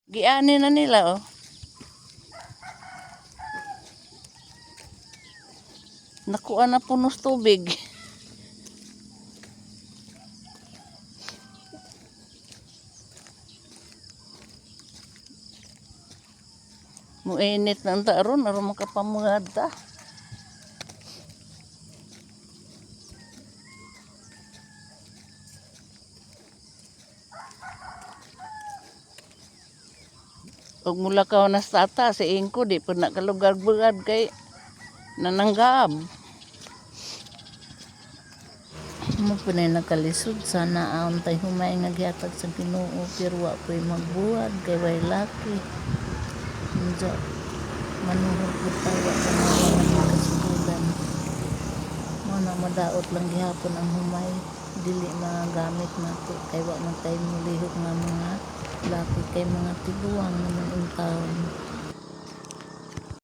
Giani na nila oh. Nakuha na punos tubig. Muinit na anta aron makapamugad ta. Pag mula ka na sa tata, si Ingko, di pa nakalugad-bugad kay nananggab. Mo po na nakalisod, sana aon tayo humay nga gihatag sa Ginoo, pero wa po'y magbuhat, kay way laki. Medyo manuhod po tayo sa mga kasubulan. Mga madaot lang gihapon ang humay, dili na gamit na to, kay wa man tayo mulihok nga mga laki kay mga tiguang naman unta